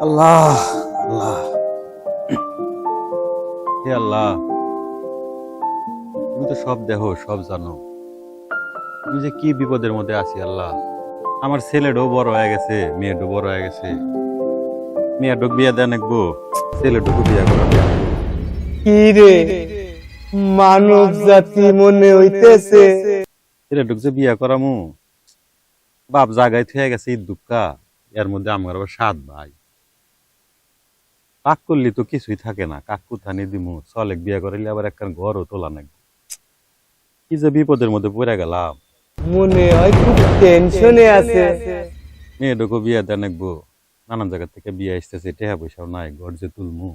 আল্লাহ আল্লাহ, হে আল্লাহ, তুমি তো সব দেখো, সব জানো। তুমি যে কি বিপদের মধ্যে আছি আল্লাহ। আমার ছেলেটাও বড় হয়ে গেছে, মেয়েটাও বড় হয়ে গেছে। মেয়েটাও বিয়ে দেন একবো, ছেলেটাকে বিয়ে করা। কি রে মানব জাতি মনে হইতেছে। ছেলেটাকে যে বিয়ে করামু, বাপ জাগায় থুয়ে গেছে এই দুঃখা। এর মধ্যে আমার আবার 7 ভাই। কাক করলি তো কিছুই থাকে না, কাক কুথানি দিমু, চলে বিয়ে করাইলে আবার একটা ঘরও তোলা নাকি। কি যে বিপদের মধ্যে পড়ে গেলাম। মনে হয় খুব টেনশনে আছে। মেয়েটাকে বিয়ে দেন একবো, নানান জায়গা থেকে বিয়ে আসতেছে, টেহা পয়সাও নাই, ঘর যে তুলমু।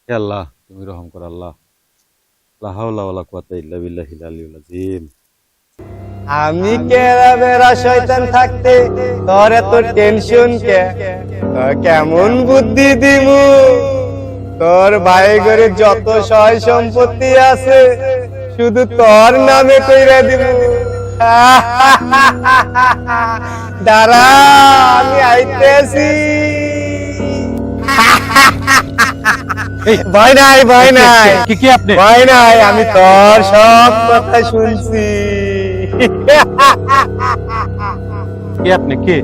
হে আল্লাহ, তুমি রহম কর আল্লাহ। লা হাওলা ওয়ালা কুওয়াতা ইল্লা বিল্লাহিল আলিয়্যিল আযীম। আমি কেরা বেড়া শয়তান থাকতে তোর এত টেনশন কে? তোর কেমন বুদ্ধি দিমু? তোর ভাই ঘরে যত সয় সম্পত্তি আছে শুধু তোর নামে কইরা দিমু। দাঁড়া, আমি আইতেছি। ভয় নাই, ভয় নাই, কি আপনি? ভয় নাই, আমি তোর সব কথা শুনছি। কি আপনি কে?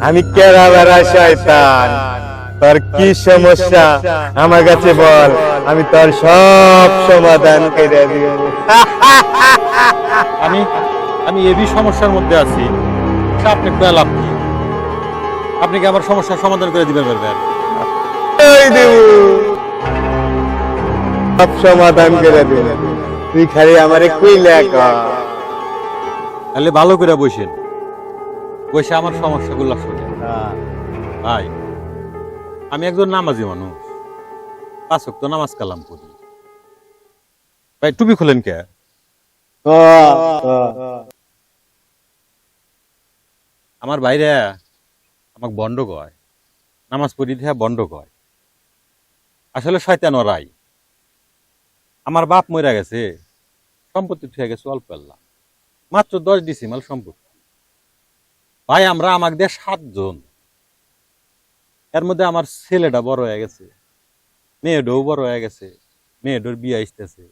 আমি কেরা বেড়া শয়তান। তোর কি সমস্যা আমার কাছে বল, আমি তোর সব সমাধান করে দিব। আমি এবি সমস্যার মধ্যে আছি। আপনি লাভ কি? আপনি কি আমার সমস্যার সমাধান করে দিবেন? সব সমাধান করে দিব, তুই খালি আমারে কইলা কর। তাহলে ভালো করে বসেন, বসে আমার সমস্যাগুলো শুনেন। ভাই, আমি একজন নামাজি মানুষ, 5 ওয়াক্ত নামাজ কালাম পড়ি। ভাই টুপি খুলেন কে? আমার বাইরে আমাকে বন্ড কয়, নামাজ পড়ি দেখা বন্ড কয়। আসলে শয়তান ওরাই। আমার বাপ মরে গেছে, সম্পত্তি থেকে গেছে অল্প আল্লাহ, মাত্র 10 ডিসিমাল সম্পত্তি। ভাই আমরা আমাকে দিয়ে 7 জন। এর মধ্যে আমার ছেলেটা বড় হয়ে গেছে, মেয়েটাও বড় হয়ে গেছে, মেয়েটার বিয়ে আসতেছে,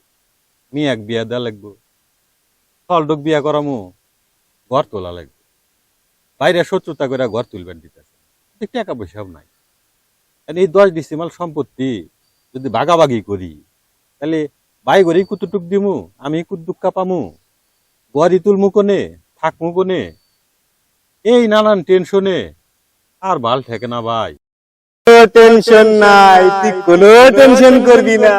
মেয়ে এক বিয়া দেওয়া লাগবো, ফলটুক বিয়া করামু, ঘর তোলা লাগবে। বাইরে শত্রুতা করে ঘর তুলবেন দিতেছে, টাকা পয়সাও নাই। এই 10 ডিসিমাল সম্পত্তি যদি ভাগাভাগি করি, তাহলে ভাই ঘরে কুতুটুক দিমু, আমি কুদ্দুক্কা পামু, ঘরই তুলমু কোনে, থাকমু কোনে, এই নানান টেনশনে আর ভাল থাকে না ভাই। টেনশন নাই, তুই কোনো টেনশন করবি না।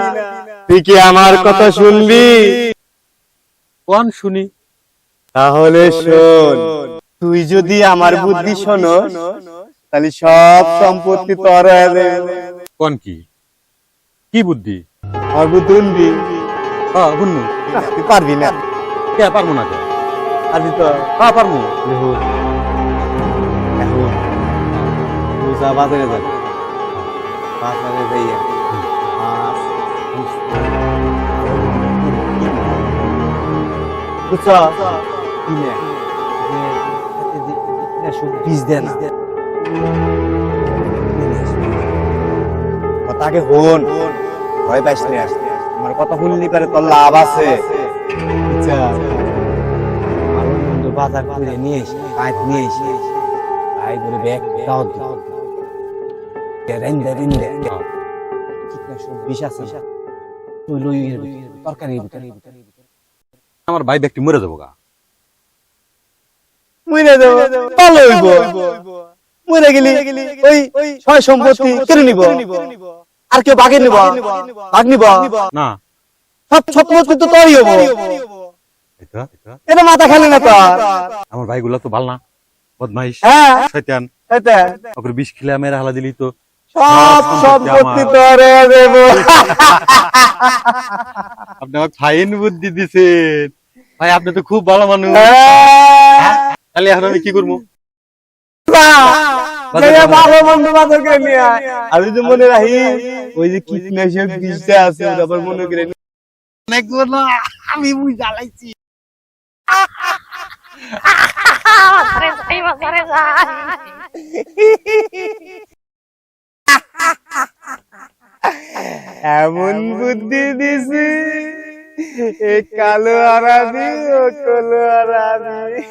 তুই কি আমার কথা শুনবি? কোন শুনি? তাহলে শোন, তুই যদি আমার বুদ্ধি শোনস তাহলে সব সম্পত্তি তোর হয়ে যাবে। কোন কি কি বুদ্ধি? আর বুদ্ধি শুনবি? হ্যাঁ শুনবো। তুই পারবি না। কে পারবো না? কে পারবি তো? হ্যাঁ পারবো। বাজারে যাবে, বাজারে যাইয়া মাছ কিনে বীজ দেয় না। কথাকে হন, ভয় পাইস না। আমার কথা শুনলি পারে তোর লাভ আছে। বাজার করে নিয়ে এসে কাজ নিয়ে এসে ভাই করে ব্যাগ দাও আমার ভাই ব্যক্তি মরে যাবো গা। মরে গেলি ওই সয় সম্পত্তি কেড়ে নিব, আর কেউ বাগে নিব, ভাগ নিব না, সব সম্পত্তি তো তোরই হবো। এটা মাথা খালি না তোর। আমার ভাইগুলা তো ভাল না, বদমাইশ, শয়তান। ওকে বিষ খেলে মেরে হালা দিলি তো সব সম্পত্তি তোরে দেব। আপনি আমাকে ফাইন বুদ্ধি দিছেন ভাই, আপনি তো খুব ভালো মানুষ। তাহলে এখন আমি কি করবো? ভালো বন্ধু বান্ধবকে নিয়ে আমি তো মনে রাখি ওই যে কীটনাশক বিষটা আছে আবার মনে করে আমি বুঝালাইছি। মাথারে যাই মাথারে যাই। এমন বুদ্ধি দিছি এ কালো হারামি ও কলো হারামি